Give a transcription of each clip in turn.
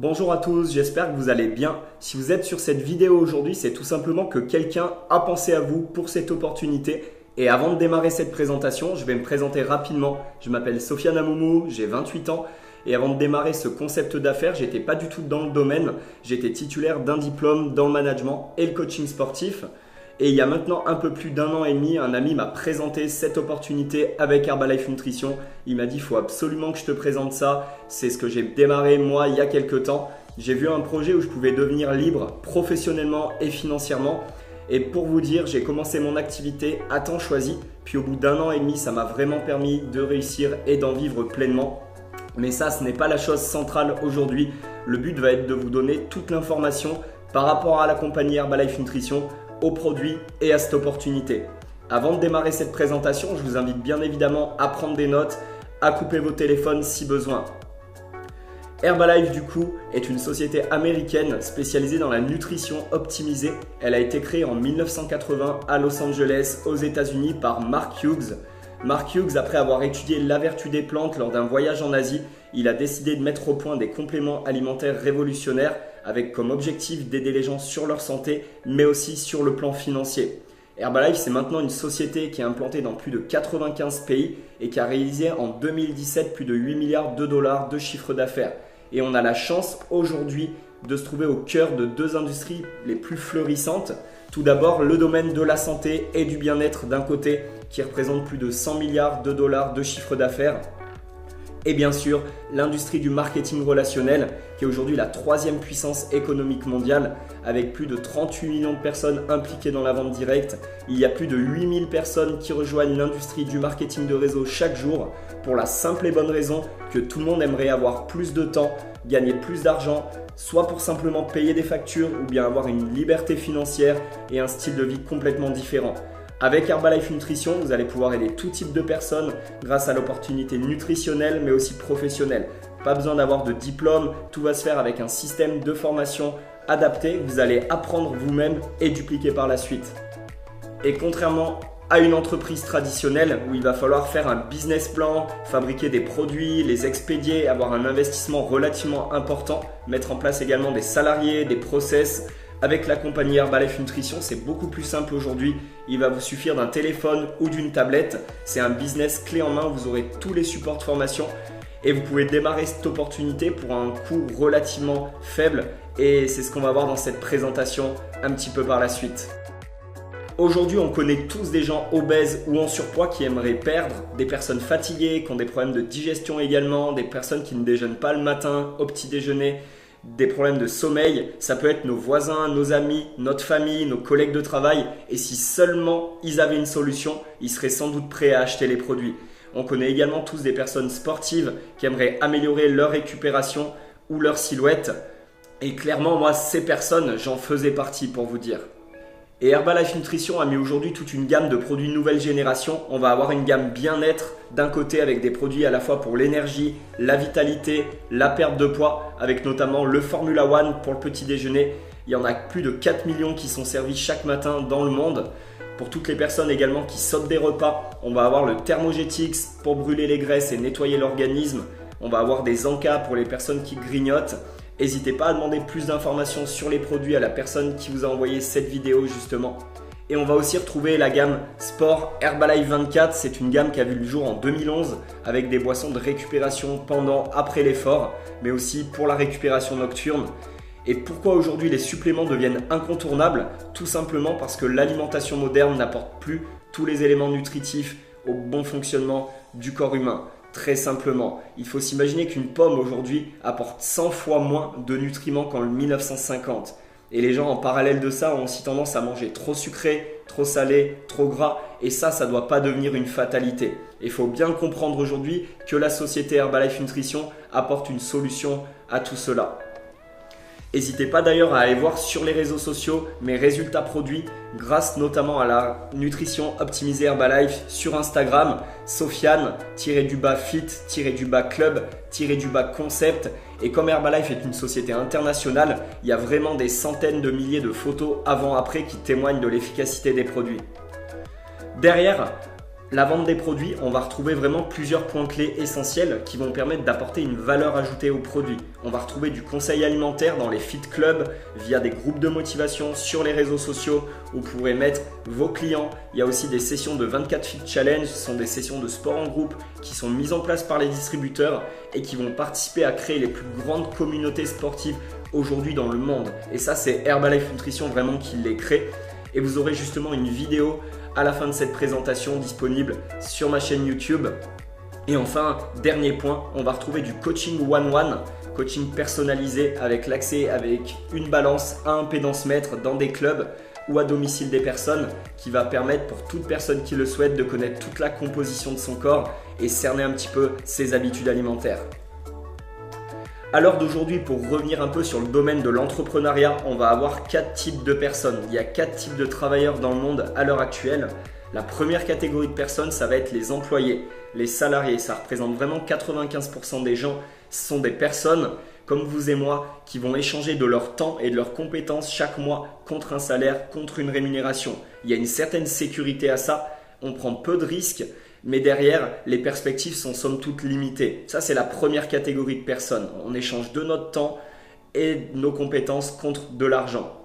Bonjour à tous, j'espère que vous allez bien. Si vous êtes sur cette vidéo aujourd'hui, c'est tout simplement que quelqu'un a pensé à vous pour cette opportunité. Et avant de démarrer cette présentation, je vais me présenter rapidement. Je m'appelle Sofiane Amoumou, j'ai 28 ans. Et avant de démarrer ce concept d'affaires, j'étais pas du tout dans le domaine. J'étais titulaire d'un diplôme dans le management et le coaching sportif. Et il y a maintenant un peu plus d'1 an et demi, un ami m'a présenté cette opportunité avec Herbalife Nutrition. Il m'a dit, il faut absolument que je te présente ça. C'est ce que j'ai démarré moi il y a quelques temps. J'ai vu un projet où je pouvais devenir libre professionnellement et financièrement. Et pour vous dire, j'ai commencé mon activité à temps choisi. Puis au bout d'1 an et demi, ça m'a vraiment permis de réussir et d'en vivre pleinement. Mais ça, ce n'est pas la chose centrale aujourd'hui. Le but va être de vous donner toute l'information par rapport à la compagnie Herbalife Nutrition, aux produits et à cette opportunité. Avant de démarrer cette présentation, je vous invite bien évidemment à prendre des notes, à couper vos téléphones si besoin. Herbalife du coup est une société américaine spécialisée dans la nutrition optimisée. Elle a été créée en 1980 à Los Angeles aux États-Unis par Mark Hughes. Mark Hughes, après avoir étudié la vertu des plantes lors d'un voyage en Asie, il a décidé de mettre au point des compléments alimentaires révolutionnaires avec comme objectif d'aider les gens sur leur santé, mais aussi sur le plan financier. Herbalife, c'est maintenant une société qui est implantée dans plus de 95 pays et qui a réalisé en 2017 plus de 8 milliards de dollars de chiffre d'affaires. Et on a la chance aujourd'hui de se trouver au cœur de deux industries les plus florissantes. Tout d'abord, le domaine de la santé et du bien-être d'un côté, qui représente plus de 100 milliards de dollars de chiffre d'affaires. Et bien sûr, l'industrie du marketing relationnel, qui est aujourd'hui la troisième puissance économique mondiale, avec plus de 38 millions de personnes impliquées dans la vente directe. Il y a plus de 8000 personnes qui rejoignent l'industrie du marketing de réseau chaque jour, pour la simple et bonne raison que tout le monde aimerait avoir plus de temps, gagner plus d'argent, soit pour simplement payer des factures ou bien avoir une liberté financière et un style de vie complètement différent. Avec Herbalife Nutrition, vous allez pouvoir aider tout type de personnes grâce à l'opportunité nutritionnelle mais aussi professionnelle. Pas besoin d'avoir de diplôme, tout va se faire avec un système de formation adapté que vous allez apprendre vous-même et dupliquer par la suite. Et contrairement à une entreprise traditionnelle où il va falloir faire un business plan, fabriquer des produits, les expédier, avoir un investissement relativement important, mettre en place également des salariés, des process. Avec la compagnie Herbalife Nutrition, c'est beaucoup plus simple aujourd'hui. Il va vous suffire d'un téléphone ou d'une tablette. C'est un business clé en main, vous aurez tous les supports de formation et vous pouvez démarrer cette opportunité pour un coût relativement faible. Et c'est ce qu'on va voir dans cette présentation un petit peu par la suite. Aujourd'hui, on connaît tous des gens obèses ou en surpoids qui aimeraient perdre, des personnes fatiguées, qui ont des problèmes de digestion également, des personnes qui ne déjeunent pas le matin au petit déjeuner, des problèmes de sommeil. Ça peut être nos voisins, nos amis, notre famille, nos collègues de travail. Et si seulement ils avaient une solution, ils seraient sans doute prêts à acheter les produits. On connaît également tous des personnes sportives qui aimeraient améliorer leur récupération ou leur silhouette. Et clairement, moi, ces personnes, j'en faisais partie pour vous dire. Et Herbalife Nutrition a mis aujourd'hui toute une gamme de produits nouvelle génération. On va avoir une gamme bien-être d'un côté avec des produits à la fois pour l'énergie, la vitalité, la perte de poids, avec notamment le Formula One pour le petit déjeuner. Il y en a plus de 4 millions qui sont servis chaque matin dans le monde. Pour toutes les personnes également qui sautent des repas, on va avoir le Thermogetix pour brûler les graisses et nettoyer l'organisme. On va avoir des Anka pour les personnes qui grignotent. N'hésitez pas à demander plus d'informations sur les produits à la personne qui vous a envoyé cette vidéo justement. Et on va aussi retrouver la gamme Sport Herbalife 24. C'est une gamme qui a vu le jour en 2011 avec des boissons de récupération pendant, après l'effort, mais aussi pour la récupération nocturne. Et pourquoi aujourd'hui les suppléments deviennent incontournables? Tout simplement parce que l'alimentation moderne n'apporte plus tous les éléments nutritifs au bon fonctionnement du corps humain. Très simplement, il faut s'imaginer qu'une pomme aujourd'hui apporte 100 fois moins de nutriments qu'en 1950. Et les gens en parallèle de ça ont aussi tendance à manger trop sucré, trop salé, trop gras. Et ça ne doit pas devenir une fatalité. Il faut bien comprendre aujourd'hui que la société Herbalife Nutrition apporte une solution à tout cela. N'hésitez pas d'ailleurs à aller voir sur les réseaux sociaux mes résultats produits grâce notamment à la nutrition optimisée Herbalife sur Instagram, Sofiane-fit-club-concept. Et comme Herbalife est une société internationale, il y a vraiment des centaines de milliers de photos avant-après qui témoignent de l'efficacité des produits. Derrière, La vente des produits, on va retrouver vraiment plusieurs points clés essentiels qui vont permettre d'apporter une valeur ajoutée au produit. On va retrouver du conseil alimentaire dans les fit clubs, via des groupes de motivation sur les réseaux sociaux où vous pourrez mettre vos clients. Il y a aussi des sessions de 24 Fit Challenge, ce sont des sessions de sport en groupe qui sont mises en place par les distributeurs et qui vont participer à créer les plus grandes communautés sportives aujourd'hui dans le monde. Et ça, c'est Herbalife Nutrition vraiment qui les crée. Et vous aurez justement une vidéo à la fin de cette présentation disponible sur ma chaîne YouTube. Et enfin, dernier point, on va retrouver du coaching one-one, coaching personnalisé avec l'accès avec une balance à impédance mètre dans des clubs ou à domicile des personnes qui va permettre pour toute personne qui le souhaite de connaître toute la composition de son corps et cerner un petit peu ses habitudes alimentaires. À l'heure d'aujourd'hui, pour revenir un peu sur le domaine de l'entrepreneuriat, on va avoir 4 types de personnes. Il y a 4 types de travailleurs dans le monde à l'heure actuelle. La première catégorie de personnes, ça va être les employés, les salariés. Ça représente vraiment 95% des gens. Ce sont des personnes comme vous et moi qui vont échanger de leur temps et de leurs compétences chaque mois contre un salaire, contre une rémunération. Il y a une certaine sécurité à ça. On prend peu de risques. Mais derrière, les perspectives sont somme toute limitées. Ça, c'est la première catégorie de personnes. On échange de notre temps et nos compétences contre de l'argent.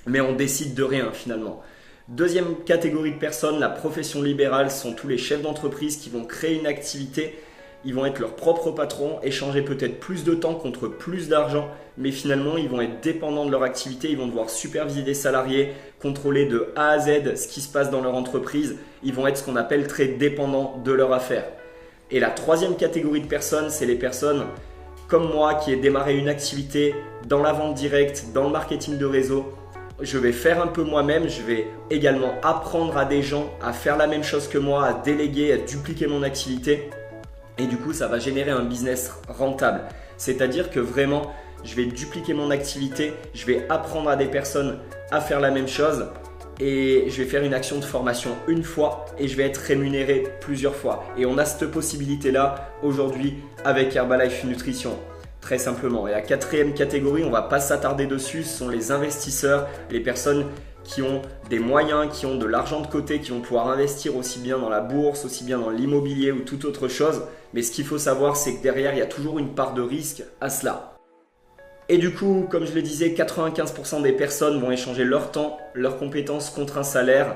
Mais on décide de rien finalement. Deuxième catégorie de personnes, la profession libérale, sont tous les chefs d'entreprise qui vont créer une activité. Ils vont être leurs propres patrons, échanger peut-être plus de temps contre plus d'argent, mais finalement ils vont être dépendants de leur activité, ils vont devoir superviser des salariés, contrôler de A à Z ce qui se passe dans leur entreprise, ils vont être ce qu'on appelle très dépendants de leur affaire. Et la troisième catégorie de personnes, c'est les personnes comme moi qui ai démarré une activité dans la vente directe, dans le marketing de réseau. Je vais faire un peu moi-même, je vais également apprendre à des gens à faire la même chose que moi, à déléguer, à dupliquer mon activité. Et du coup, ça va générer un business rentable. C'est-à-dire que vraiment, je vais dupliquer mon activité, je vais apprendre à des personnes à faire la même chose et je vais faire une action de formation une fois et je vais être rémunéré plusieurs fois. Et on a cette possibilité-là aujourd'hui avec Herbalife Nutrition. Très simplement. Et la quatrième catégorie, on ne va pas s'attarder dessus, ce sont les investisseurs, les personnes qui ont des moyens, qui ont de l'argent de côté, qui vont pouvoir investir aussi bien dans la bourse, aussi bien dans l'immobilier ou toute autre chose. Mais ce qu'il faut savoir, c'est que derrière, il y a toujours une part de risque à cela. Et du coup, comme je le disais, 95% des personnes vont échanger leur temps, leurs compétences contre un salaire,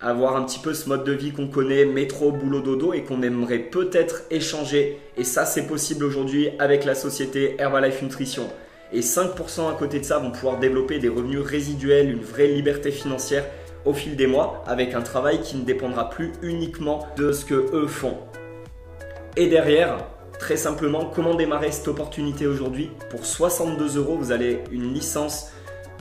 avoir un petit peu ce mode de vie qu'on connaît, métro, boulot, dodo, et qu'on aimerait peut-être échanger. Et ça, c'est possible aujourd'hui avec la société Herbalife Nutrition. Et 5% à côté de ça vont pouvoir développer des revenus résiduels, une vraie liberté financière au fil des mois avec un travail qui ne dépendra plus uniquement de ce que eux font. Et derrière, très simplement, comment démarrer cette opportunité aujourd'hui? Pour 62 €, vous avez une licence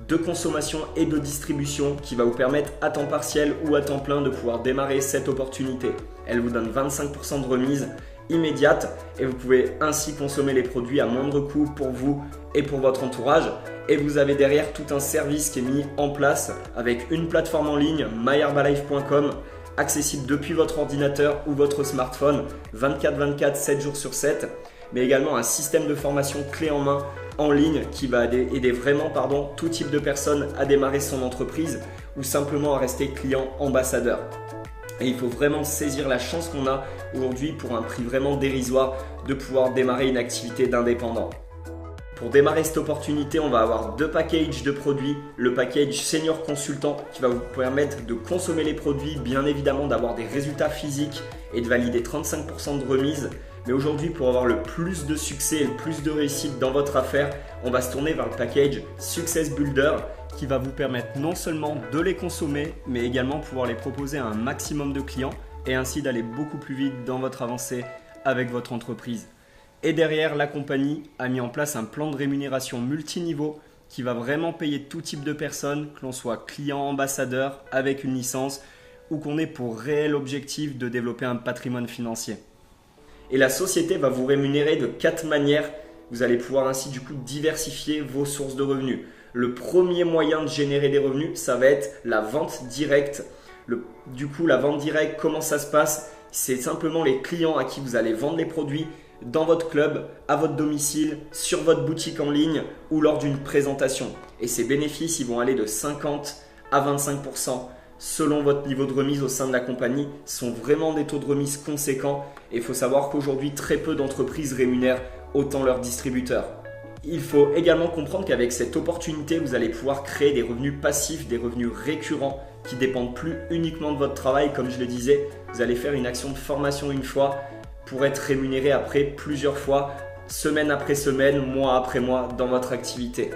de consommation et de distribution qui va vous permettre à temps partiel ou à temps plein de pouvoir démarrer cette opportunité. Elle vous donne 25% de remise immédiate et vous pouvez ainsi consommer les produits à moindre coût pour vous et pour votre entourage. Et vous avez derrière tout un service qui est mis en place avec une plateforme en ligne, myherbalife.com, accessible depuis votre ordinateur ou votre smartphone 24/24, 7 jours sur 7, mais également un système de formation clé en main en ligne qui va aider vraiment tout type de personnes à démarrer son entreprise ou simplement à rester client ambassadeur. Et il faut vraiment saisir la chance qu'on a aujourd'hui pour un prix vraiment dérisoire de pouvoir démarrer une activité d'indépendant. Pour démarrer cette opportunité, on va avoir 2 packages de produits. Le package Senior Consultant qui va vous permettre de consommer les produits, bien évidemment d'avoir des résultats physiques et de valider 35% de remise. Mais aujourd'hui, pour avoir le plus de succès et le plus de réussite dans votre affaire, on va se tourner vers le package Success Builder qui va vous permettre non seulement de les consommer, mais également pouvoir les proposer à un maximum de clients et ainsi d'aller beaucoup plus vite dans votre avancée avec votre entreprise. Et derrière, la compagnie a mis en place un plan de rémunération multiniveau qui va vraiment payer tout type de personnes, que l'on soit client, ambassadeur, avec une licence ou qu'on ait pour réel objectif de développer un patrimoine financier. Et la société va vous rémunérer de 4 manières. Vous allez pouvoir ainsi du coup diversifier vos sources de revenus. Le premier moyen de générer des revenus, ça va être la vente directe. Du coup, la vente directe, comment ça se passe? C'est simplement les clients à qui vous allez vendre les produits dans votre club, à votre domicile, sur votre boutique en ligne ou lors d'une présentation. Et ces bénéfices, ils vont aller de 50 à 25% selon votre niveau de remise au sein de la compagnie. Ce sont vraiment des taux de remise conséquents et il faut savoir qu'aujourd'hui, très peu d'entreprises rémunèrent autant leurs distributeurs. Il faut également comprendre qu'avec cette opportunité, vous allez pouvoir créer des revenus passifs, des revenus récurrents qui ne dépendent plus uniquement de votre travail. Comme je le disais, vous allez faire une action de formation une fois pour être rémunéré après plusieurs fois, semaine après semaine, mois après mois dans votre activité.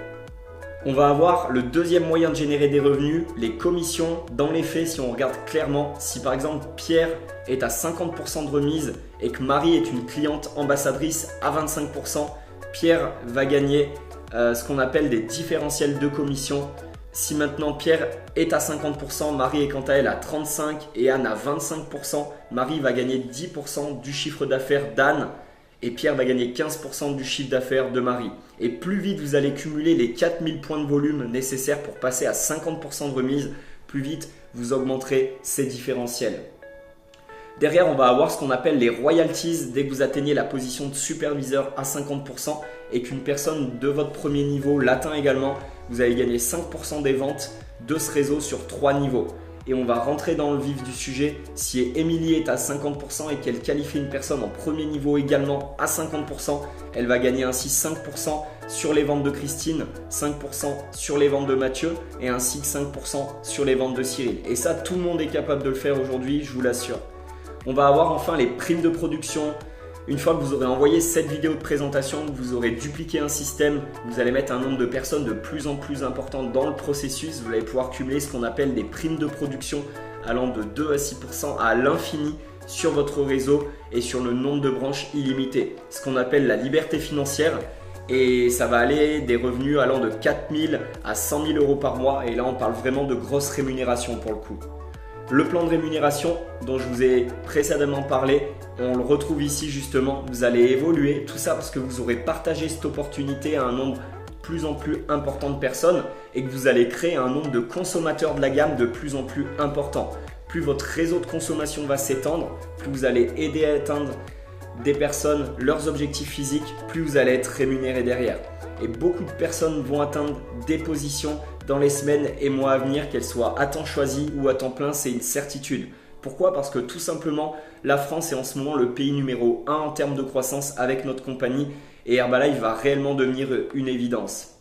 On va avoir le deuxième moyen de générer des revenus, les commissions. Dans les faits, si on regarde clairement, si par exemple Pierre est à 50% de remise et que Marie est une cliente ambassadrice à 25%, Pierre va gagner ce qu'on appelle des différentiels de commission. Si maintenant Pierre est à 50%, Marie est quant à elle à 35% et Anne à 25%, Marie va gagner 10% du chiffre d'affaires d'Anne et Pierre va gagner 15% du chiffre d'affaires de Marie. Et plus vite vous allez cumuler les 4000 points de volume nécessaires pour passer à 50% de remise, plus vite vous augmenterez ces différentiels. Derrière, on va avoir ce qu'on appelle les royalties dès que vous atteignez la position de superviseur à 50% et qu'une personne de votre premier niveau l'atteint également, vous allez gagner 5% des ventes de ce réseau sur 3 niveaux. Et on va rentrer dans le vif du sujet. Si Émilie est à 50% et qu'elle qualifie une personne en premier niveau également à 50%, elle va gagner ainsi 5% sur les ventes de Christine, 5% sur les ventes de Mathieu et ainsi que 5% sur les ventes de Cyril. Et ça, tout le monde est capable de le faire aujourd'hui, je vous l'assure. On va avoir enfin les primes de production. Une fois que vous aurez envoyé cette vidéo de présentation, vous aurez dupliqué un système, vous allez mettre un nombre de personnes de plus en plus important dans le processus. Vous allez pouvoir cumuler ce qu'on appelle des primes de production allant de 2 à 6% à l'infini sur votre réseau et sur le nombre de branches illimitées. Ce qu'on appelle la liberté financière. Et ça va aller des revenus allant de 4 000 à 100 000 euros par mois. Et là, on parle vraiment de grosses rémunérations pour le coup. Le plan de rémunération dont je vous ai précédemment parlé, on le retrouve ici justement. Vous allez évoluer, tout ça parce que vous aurez partagé cette opportunité à un nombre de plus en plus important de personnes et que vous allez créer un nombre de consommateurs de la gamme de plus en plus important. Plus votre réseau de consommation va s'étendre, plus vous allez aider à atteindre des personnes leurs objectifs physiques, plus vous allez être rémunéré derrière. Et beaucoup de personnes vont atteindre des positions dans les semaines et mois à venir, qu'elles soient à temps choisi ou à temps plein, c'est une certitude. Pourquoi ? Parce que tout simplement, la France est en ce moment le pays numéro 1 en termes de croissance avec notre compagnie et Herbalife va réellement devenir une évidence.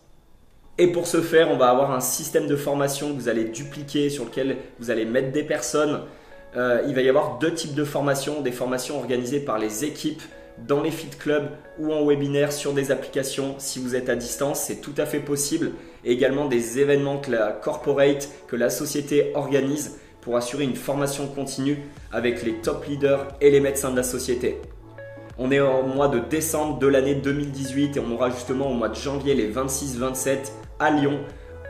Et pour ce faire, on va avoir un système de formation que vous allez dupliquer sur lequel vous allez mettre des personnes. Il va y avoir 2 types de formations, des formations organisées par les équipes dans les fit clubs ou en webinaire sur des applications. Si vous êtes à distance, c'est tout à fait possible. Et également des événements que la corporate, que la société organise pour assurer une formation continue avec les top leaders et les médecins de la société. On est au mois de décembre de l'année 2018 et on aura justement au mois de janvier les 26-27 à Lyon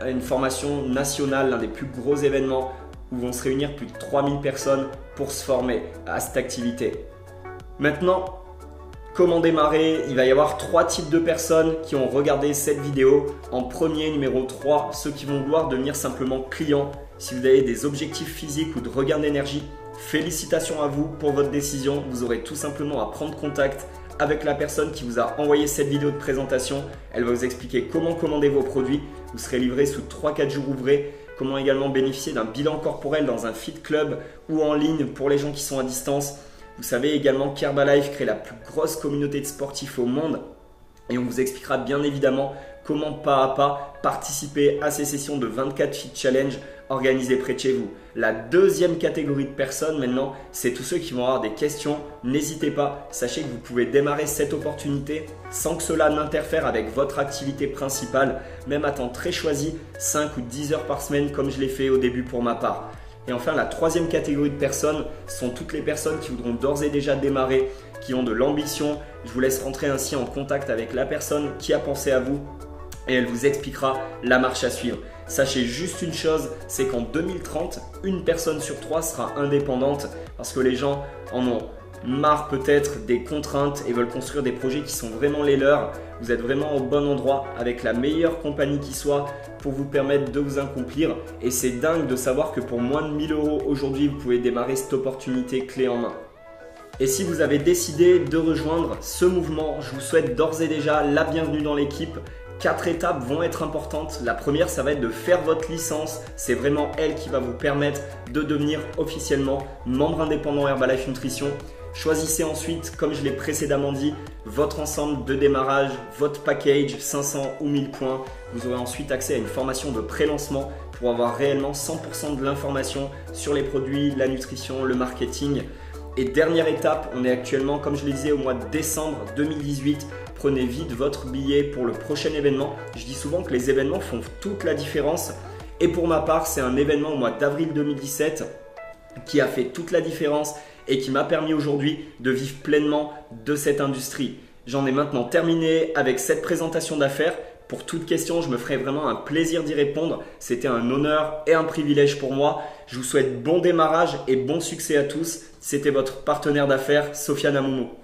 une formation nationale, l'un des plus gros événements où vont se réunir plus de 3000 personnes pour se former à cette activité. Maintenant, comment démarrer ? Il va y avoir 3 types de personnes qui ont regardé cette vidéo. En premier, numéro 3, ceux qui vont vouloir devenir simplement clients. Si vous avez des objectifs physiques ou de regain d'énergie, félicitations à vous pour votre décision. Vous aurez tout simplement à prendre contact avec la personne qui vous a envoyé cette vidéo de présentation. Elle va vous expliquer comment commander vos produits. Vous serez livré sous 3-4 jours ouvrés. Comment également bénéficier d'un bilan corporel dans un fit club ou en ligne pour les gens qui sont à distance. Vous savez également qu'Herbalife crée la plus grosse communauté de sportifs au monde et on vous expliquera bien évidemment comment pas à pas participer à ces sessions de 24 Fit Challenge organisées près de chez vous. La deuxième catégorie de personnes maintenant, c'est tous ceux qui vont avoir des questions. N'hésitez pas, sachez que vous pouvez démarrer cette opportunité sans que cela n'interfère avec votre activité principale, même à temps très choisi, 5 ou 10 heures par semaine comme je l'ai fait au début pour ma part. Et enfin, la troisième catégorie de personnes sont toutes les personnes qui voudront d'ores et déjà démarrer, qui ont de l'ambition. Je vous laisse rentrer ainsi en contact avec la personne qui a pensé à vous et elle vous expliquera la marche à suivre. Sachez juste une chose, c'est qu'en 2030, une personne sur 3 sera indépendante parce que les gens en ont marre peut-être des contraintes et veulent construire des projets qui sont vraiment les leurs. Vous êtes vraiment au bon endroit avec la meilleure compagnie qui soit pour vous permettre de vous accomplir. Et c'est dingue de savoir que pour moins de 1000 € aujourd'hui, vous pouvez démarrer cette opportunité clé en main. Et si vous avez décidé de rejoindre ce mouvement, je vous souhaite d'ores et déjà la bienvenue dans l'équipe. 4 étapes vont être importantes. La première, ça va être de faire votre licence. C'est vraiment elle qui va vous permettre de devenir officiellement membre indépendant Herbalife Nutrition. Choisissez ensuite, comme je l'ai précédemment dit, votre ensemble de démarrage, votre package 500 ou 1000 points. Vous aurez ensuite accès à une formation de pré-lancement pour avoir réellement 100% de l'information sur les produits, la nutrition, le marketing. Et dernière étape, on est actuellement, comme je le disais, au mois de décembre 2018. Prenez vite votre billet pour le prochain événement. Je dis souvent que les événements font toute la différence. Et pour ma part, c'est un événement au mois d'avril 2017 qui a fait toute la différence et qui m'a permis aujourd'hui de vivre pleinement de cette industrie. J'en ai maintenant terminé avec cette présentation d'affaires. Pour toute question, je me ferai vraiment un plaisir d'y répondre. C'était un honneur et un privilège pour moi. Je vous souhaite bon démarrage et bon succès à tous. C'était votre partenaire d'affaires, Sofiane Amoumo.